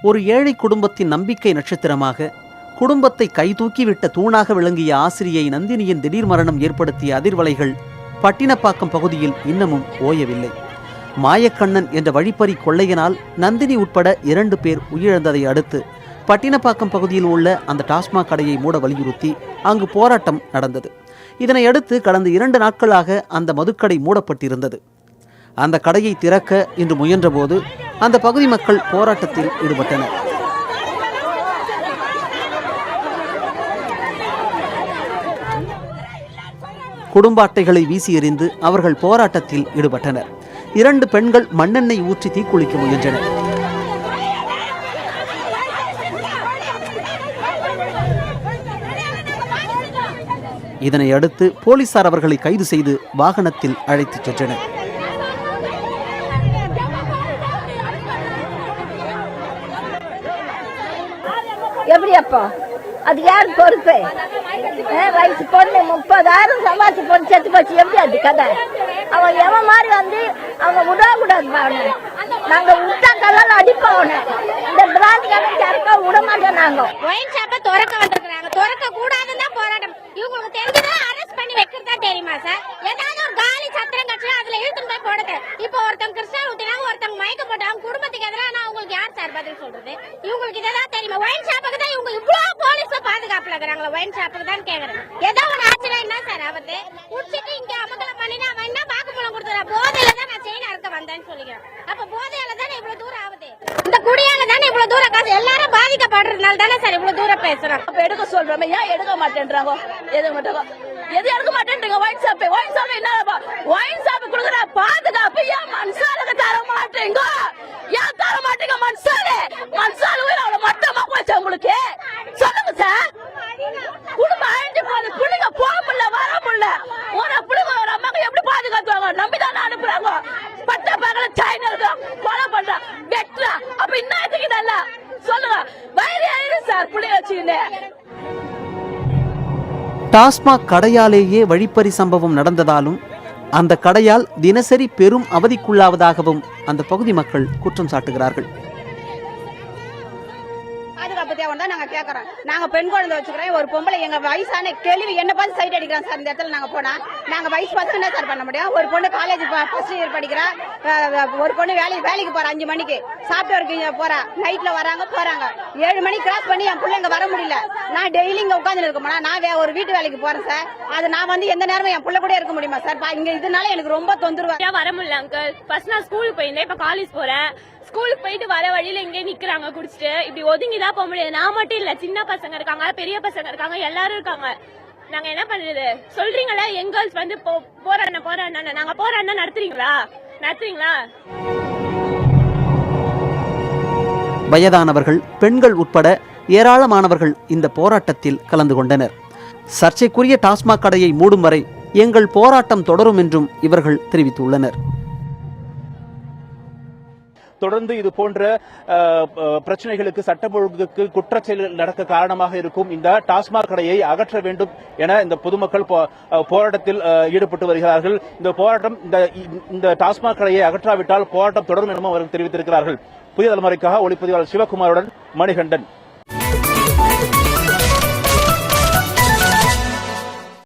ஒரு ஏழை குடும்பத்தின் நம்பிக்கை நட்சத்திரமாக, குடும்பத்தை கைதூக்கிவிட்ட தூணாக விளங்கிய ஆசிரியை நந்தினியின் திடீர் மரணம் ஏற்படுத்திய அதிர்வலைகள் பட்டினப்பாக்கம் பகுதியில் இன்னமும் ஓயவில்லை. மாயக்கண்ணன் என்ற வழிப்பறி கொள்ளையனால் நந்தினி உட்பட 2 பேர் உயிரிழந்ததை அடுத்து பட்டினப்பாக்கம் பகுதியில் உள்ள அந்த டாஸ்மாக் கடையை மூட வலியுறுத்தி அங்கு போராட்டம் நடந்தது. இதனையடுத்து கடந்த 2 நாட்களாக அந்த மதுக்கடை மூடப்பட்டிருந்தது. அந்த கடையை திறக்க இன்று முயன்றபோது அந்த பகுதி மக்கள் போராட்டத்தில் ஈடுபட்டனர். குடும்ப அட்டைகளை வீசி எறிந்து அவர்கள் போராட்டத்தில் ஈடுபட்டனர். 2 பெண்கள் மண்ணெண்ணெய் ஊற்றி தீக்குளிக்க முயன்றனர். இதனை அடுத்து போலீசார் அவர்களை கைது செய்து வாகனத்தில் அழைத்துச் சென்றனர். எப்படி அப்போ அது யார் பொறுப்பு? வயசு பொண்ணு 30,000 சம்பாதிச்சு பொண்ணு செத்து போச்சு. எப்படி அது கதை? அவன் எவன் மாதிரி வந்து அவங்க விடக்கூடாது. நாங்க விட்டா கல்லால் அடிப்போம். இந்த பிராந்திக்காரன் திறக்க விட மாட்டோம். நாங்க ஒயின் ஷாப்பை திறக்க வந்திருக்கிறாங்க. திறக்க கூடாதுன்னு தான் போராட்டம். இவங்களுக்கு தெரிஞ்சுதான் அரெஸ்ட் பண்ணி வைக்கிறதா தெரியுமா சார்? ஏதாவது ஒரு காலி சத்திரம் கட்சி அதுல இழுத்துட்டு போய் போடுது. இப்போ ஒருத்தங்க கிறிஸ்டியன் ஊத்தினாங்க, ஒருத்தங்க மயக்க போட்டாங்க. குடும்பத்துக்கு எதிராக அவங்களுக்கு யார் சார் பதில் சொல்றது? இவங்களுக்கு இதான் தெரியுமா? ஒயின் ஷாப்புக்கு தான் இவங்க இவ்வளவு போலீஸ்ல பாதுகாப்புல இருக்கிறாங்களா? ஒயின் ஷாப்புக்கு தான் கேக்குறேன். ஏதோ ஒரு ஆச்சுனா என்ன சார் ஆபத்து? குடிச்சிட்டு இங்க அமக்கலம் பண்ணினா அவன் என்ன வாக்குமூலம் கொடுத்துறா? போதையில தான் நான் செயின் அறுக்க வந்தேன்னு சொல்லிக்கிறேன். அப்ப போதையில தானே இவ்வளவு தூரம் ஆகுது? இந்த குடியால தானே இவ்வளவு தூரம் காசு? எல்லாரும் பாதிக்கப்படுறதுனால தானே சார் இவ்வளவு தூரம் பேசுறோம். அப்ப எடுக்க சொல்றோம். ஏன் எடுக்க மாட்டேன்றாங்க? எது எடுக்க மாட்டேன்றீங்க? ஒயின் ஷாப் என்ன? ஒயின் ஷாப் கொடுக்குற பாதுகாப்பு ஏன் மனுஷாலுக்கு தர மாட்டீங்க? ஏன் தர மாட்டீங்க? மனுஷாலு அவ்வளவு மட்டமா போச்சு உங்களுக்கு. சொல்லுங்க சார். குடும்பம் அழிஞ்சு போகுது. பிள்ளைங்க போக முடியல, வர முடியல. ஒரு பிள்ளைங்க ஒரு அம்மாக்கு எப்படி பாதுகாத்துவாங்க? நம்பிதானே அனுப்புறாங்க. பட்ட பகல சைனா கொலை பண்றா, வெட்டுறா. அப்ப என்ன இதுல சொல்லுங்க. வயிறு சார் பிள்ளைங்க வச்சுக்கிட்டு. டாஸ்மாக் கடையாலேயே வழிப்பறி சம்பவம் நடந்ததாலும் அந்த கடையால் தினசரி பெரும் அவதிக்குள்ளாவதாகவும் அந்த பகுதி மக்கள் குற்றம் சாட்டுகிறார்கள். நாங்க கேக்குறோம். நாங்க பெண் குழந்தை வச்சுக்கிறோம். ஒரு பொம்பளை எங்க வயசான கேள்வி என்ன பார்த்து சைட் அடிக்கிறாங்க சார். இந்த இடத்துல நாங்க போனா நாங்க வயசு பார்த்து என்ன சார் பண்ண முடியும்? ஒரு பொண்ணு காலேஜ் ஃபர்ஸ்ட் இயர் படிக்கிறா, ஒரு பொண்ணு வேலைக்கு போறா. 5 மணிக்கு சாப்பிட்டு போறா. நைட்ல வராங்க போறாங்க. 7 மணிக்கு கிராஸ் பண்ணி என் பிள்ளைங்க வர முடியல. நான் டெய்லி இங்க உட்காந்து இருக்கோம்னா நான் ஒரு வீட்டு வேலைக்கு போறேன் சார். அது நான் வந்து எந்த நேரமும் என் பிள்ளை கூட இருக்க முடியுமா சார்? இங்க இதனால எனக்கு ரொம்ப தொந்தரவு. வர முடியல அங்கிள். ஃபர்ஸ்ட் நான் ஸ்கூலுக்கு போயிருந்தேன், இப்ப காலேஜ் போறேன். ஸ்கூலுக்கு போயிட்டு வர வழியில இங்கே நிக்கிறாங்க குடிச்சிட்டு. இப்படி ஒதுங்கிதான் போக முடியாது. நான் மட்டும் இல்ல, சின்ன பசங்க இருக்காங்க, பெரிய பசங்க இருக்காங்க, எல்லாரும் இருக்காங்க. நாங்க என்ன பண்றது? சொல்றீங்களா எங்கள்ஸ் வந்து போறாண்ணா நாங்க போறாண்ணா நடத்துறீங்களா? வயதானவர்கள், பெண்கள் உட்பட ஏராளமானவர்கள் இந்த போராட்டத்தில் கலந்து கொண்டனர். சர்ச்சைக்குரிய டாஸ்மாக் கடையை மூடும் வரை எங்கள் போராட்டம் தொடரும் என்றும் இவர்கள் தெரிவித்துள்ளனர். தொடர்ந்து இது போன்ற பிரச்சனைகளுக்கு, சட்டம் ஒழுங்குக்கு, குற்றச்செயல் நடக்க காரணமாக இருக்கும் இந்த டாஸ்மாக் கடையை அகற்ற வேண்டும் என இந்த பொதுமக்கள் போராட்டத்தில் ஈடுபட்டு வருகிறார்கள். இந்த போராட்டம் இந்த டாஸ்மாக் கடையை அகற்றாவிட்டால் போராட்டம் தொடரும் எனவும் அவர்கள் தெரிவித்திருக்கிறார்கள். புதிய தலைமுறைக்காக ஒளிப்பதிவாளர் சிவகுமாருடன் மணிகண்டன்.